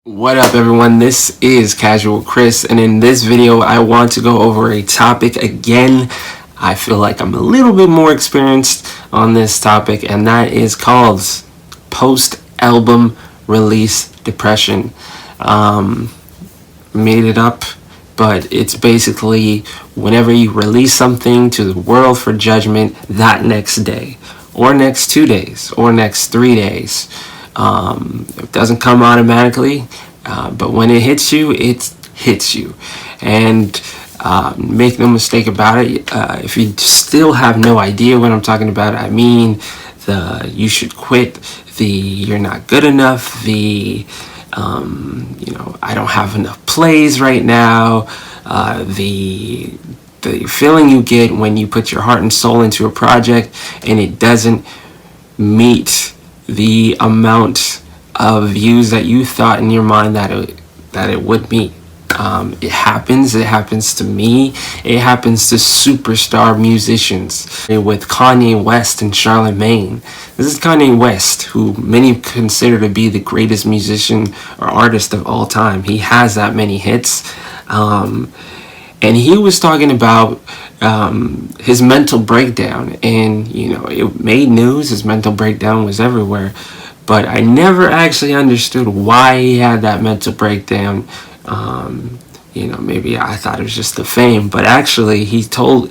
What up everyone, this is Casual Chris, and in this video I want to go over a topic again. I feel like I'm a little bit more experienced on this topic, and that is called post-album release depression. Made it up, but it's basically whenever you release something to the world for judgment that next day, or next 2 days, or next 3 days. It doesn't come automatically, but when it hits you, it hits you. And make no mistake about it, if you still have no idea what I'm talking about, I mean the you should quit, the you're not good enough, the I don't have enough plays right now, the feeling you get when you put your heart and soul into a project and it doesn't meet the amount of views that you thought in your mind that it would meet. It happens to me, it happens to superstar musicians. With Kanye West and Charlemagne. This is Kanye West, who many consider to be the greatest musician or artist of all time. He has that many hits, and he was talking about his mental breakdown, and it made news. His mental breakdown was everywhere, but I never actually understood why he had that mental breakdown. Maybe I thought it was just the fame, but actually he told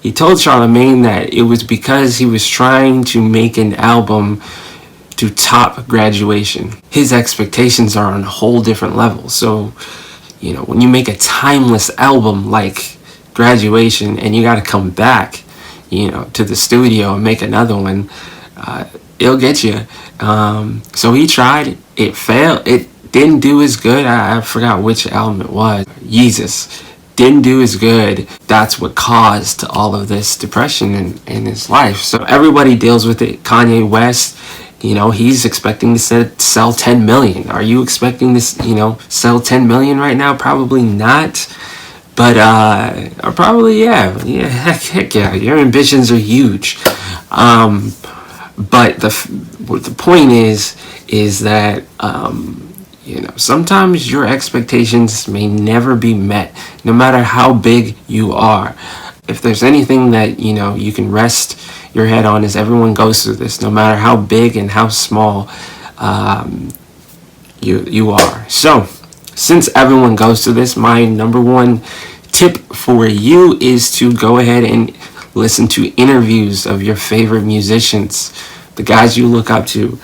Charlemagne that it was because he was trying to make an album to top Graduation. His expectations are on a whole different level. So when you make a timeless album like Graduation and you got to come back to the studio and make another one, it'll get you. So he tried, it failed, it didn't do as good. I forgot which album it was. Yeezus didn't do as good. That's what caused all of this depression in his life. So everybody deals with it. Kanye West, he's expecting to sell 10 million. Are you expecting this, sell 10 million right now? Probably not. But or probably yeah, heck yeah. Your ambitions are huge. But the point is that sometimes your expectations may never be met, no matter how big you are. If there's anything that you can rest your head on, is everyone goes through this, no matter how big and how small you are. So since everyone goes through this, my number one tip for you is to go ahead and listen to interviews of your favorite musicians, the guys you look up to.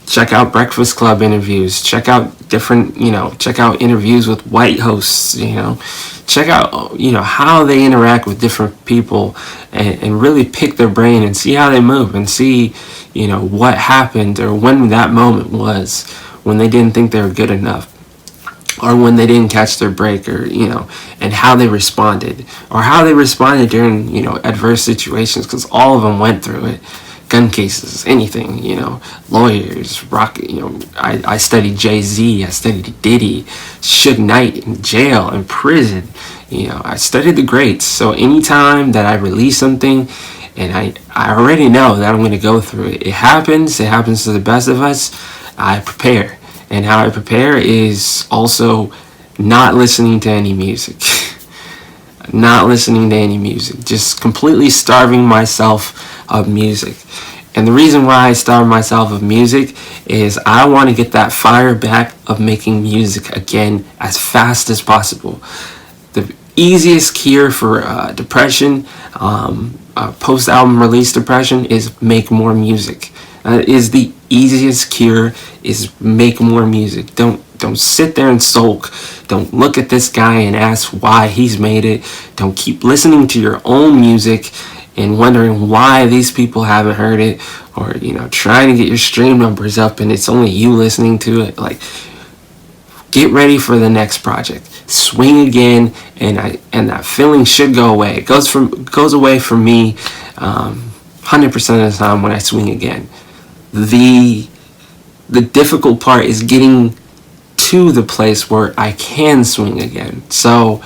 Check out Breakfast Club interviews. Check out check out interviews with white hosts. Check out how they interact with different people, and really pick their brain and see how they move, and see what happened, or when that moment was when they didn't think they were good enough, or when they didn't catch their break, or and how they responded, or how they responded during adverse situations, because all of them went through it. Gun cases, anything, lawyers, rock. I studied Jay-Z, I studied Diddy, Suge Knight in jail, in prison. I studied the greats. So anytime that I release something, and I already know that I'm going to go through it. It happens to the best of us. I prepare. And how I prepare is also not listening to any music. Not listening to any music. Just completely starving myself of music. And the reason why I starve myself of music is I want to get that fire back of making music again as fast as possible. The easiest cure for depression, post-album release depression, is make more music. Is the easiest cure, is make more music. Don't sit there and sulk. Don't look at this guy and ask why he's made it. Don't keep listening to your own music and wondering why these people haven't heard it, or trying to get your stream numbers up and it's only you listening to it. Like, get ready for the next project. Swing again, and that feeling should go away. It goes away for me 100% of the time when I swing again. The difficult part is getting to the place where I can swing again. So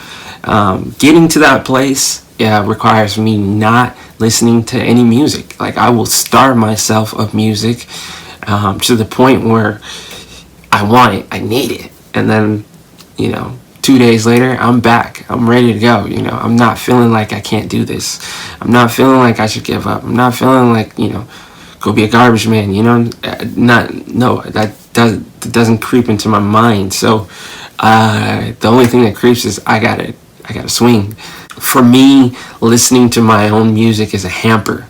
getting to that place requires me not listening to any music. Like, I will starve myself of music to the point where I want it, I need it. And then, 2 days later, I'm back. I'm ready to go. I'm not feeling like I can't do this. I'm not feeling like I should give up. I'm not feeling like, go be a garbage man. That doesn't creep into my mind. So the only thing that creeps is I gotta swing. For me, listening to my own music is a hamper.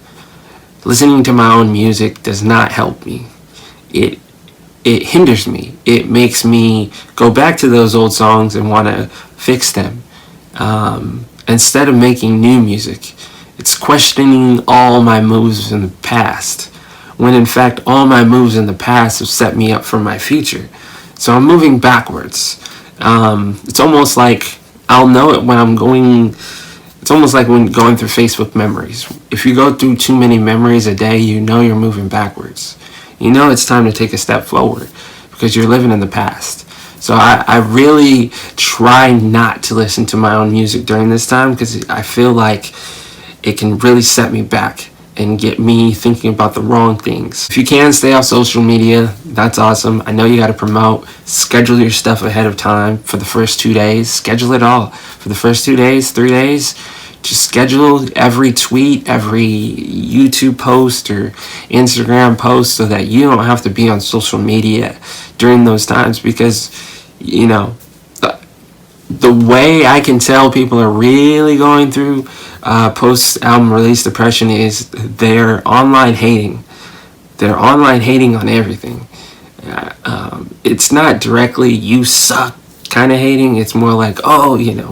Listening to my own music does not help me. It hinders me. It makes me go back to those old songs and want to fix them. Instead of making new music, it's questioning all my moves in the past, when in fact all my moves in the past have set me up for my future. So I'm moving backwards. It's almost like I'll know it when I'm going. It's almost like when going through Facebook memories. If you go through too many memories a day, you're moving backwards. It's time to take a step forward because you're living in the past. So I really try not to listen to my own music during this time because I feel like it can really set me back and get me thinking about the wrong things. If you can stay off social media, that's awesome. I know you got to promote. Schedule your stuff ahead of time for the first 2 days. Schedule it all for the first 2 days, 3 days. Just schedule every tweet, every YouTube post or Instagram post so that you don't have to be on social media during those times because, the way I can tell people are really going through post-album release depression is they're online hating. They're online hating on everything. It's not directly you suck kind of hating. It's more like,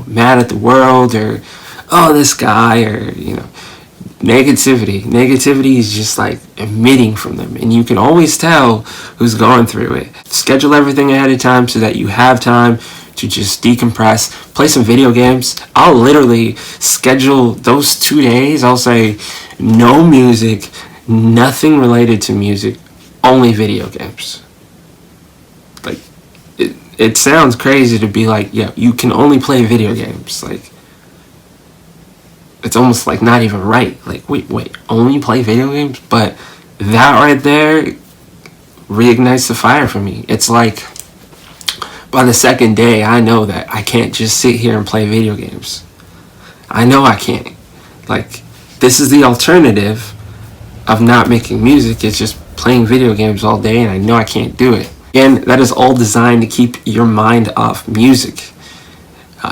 mad at the world or, this guy or, negativity. Negativity is just like emitting from them. And you can always tell who's going through it. Schedule everything ahead of time so that you have time to just decompress, play some video games. I'll literally schedule those 2 days. I'll say no music, nothing related to music, only video games. Like, it sounds crazy to be like, yeah, you can only play video games. Like, it's almost like not even right. Like, wait, only play video games? But that right there reignites the fire for me. It's like, by the second day, I know that I can't just sit here and play video games. I know I can't. Like, this is the alternative of not making music. It's just playing video games all day, and I know I can't do it. Again, that is all designed to keep your mind off music.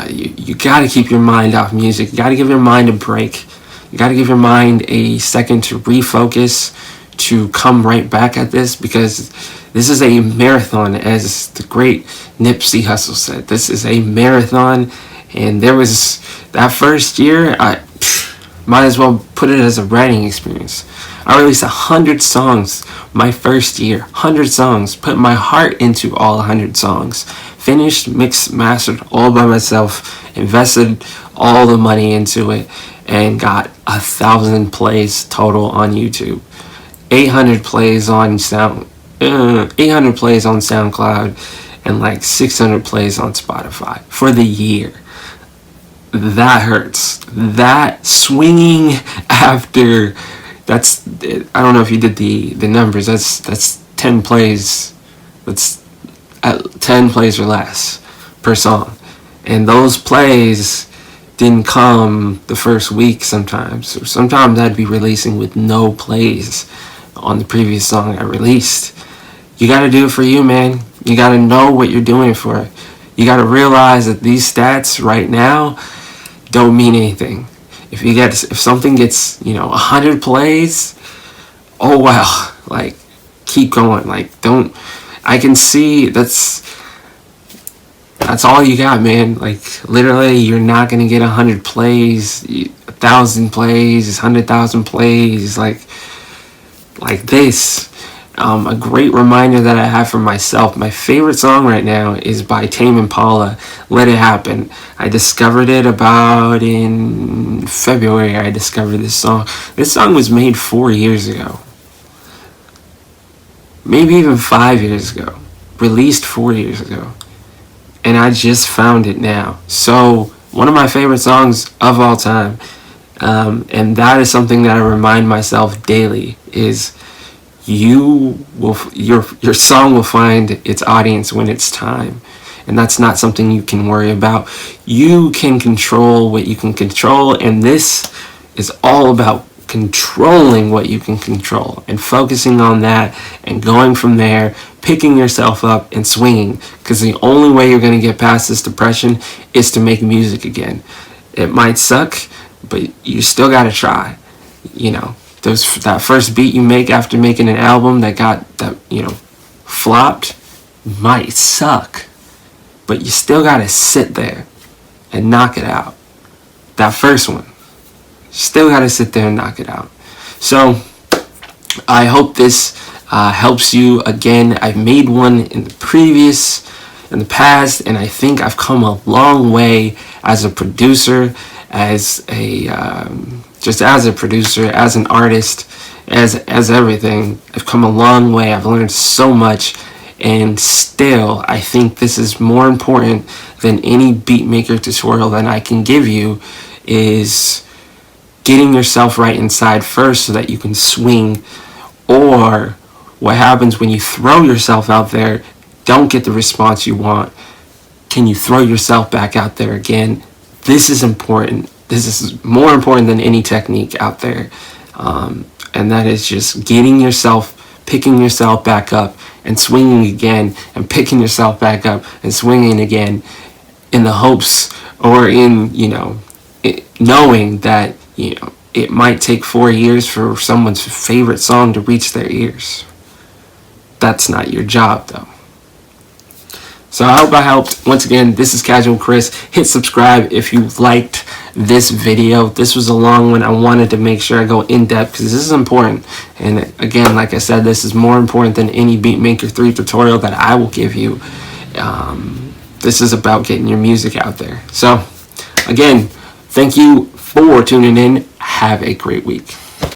You got to keep your mind off music. You got to give your mind a break. You got to give your mind a second to refocus, to come right back at this, because this is a marathon, as the great Nipsey Hussle said. This is a marathon, and there was that first year, I might as well put it as a writing experience. I released 100 songs my first year. 100 songs. Put my heart into all 100 songs. Finished, mixed, mastered all by myself. Invested all the money into it. And got 1,000 plays total on YouTube. 800 plays on 800 plays on SoundCloud. And like 600 plays on Spotify for the year. That hurts. That swinging after... That's, I don't know if you did the numbers. That's 10 plays. That's 10 plays or less per song. And those plays didn't come the first week sometimes. Or sometimes I'd be releasing with no plays on the previous song I released. You got to do it for you, man. You got to know what you're doing for it. You got to realize that these stats right now don't mean anything. If something gets 100 plays, oh wow, like keep going. Like I can see that's all you got, man. Like literally, you're not gonna get 100 plays, 1,000 plays, 100,000 plays, like this. A great reminder that I have for myself. My favorite song right now is by Tame Impala, Let It Happen. I discovered it about in February. I discovered this song. This song was made 4 years ago. Maybe even 5 years ago. Released 4 years ago. And I just found it now. So, one of my favorite songs of all time. And that is something that I remind myself daily is... your song will find its audience when it's time. And that's not something you can worry about. You can control what you can control, and this is all about controlling what you can control and focusing on that and going from there, picking yourself up and swinging, because the only way you're going to get past this depression is to make music again. It might suck, but you still got to try. That first beat you make after making an album that flopped might suck, but you still got to sit there and knock it out. That first one, still got to sit there and knock it out. So I hope this helps you. Again, I've made one in the past, and I think I've come a long way as a producer, as a producer, as an artist, as everything. I've come a long way. I've learned so much, and still I think this is more important than any beatmaker tutorial that I can give you, is getting yourself right inside first so that you can swing. Or what happens when you throw yourself out there, don't get the response you want, can you throw yourself back out there again? This is important. This is more important than any technique out there. And that is just picking yourself back up and swinging again, and picking yourself back up and swinging again, in the hopes, or in, knowing that, it might take 4 years for someone's favorite song to reach their ears. That's not your job, though. So I hope I helped. Once again, this is Casual Chris. Hit subscribe if you liked this video. This was a long one. I wanted to make sure I go in depth because this is important. And again, like I said, this is more important than any Beatmaker 3 tutorial that I will give you. This is about getting your music out there. So again, thank you for tuning in. Have a great week.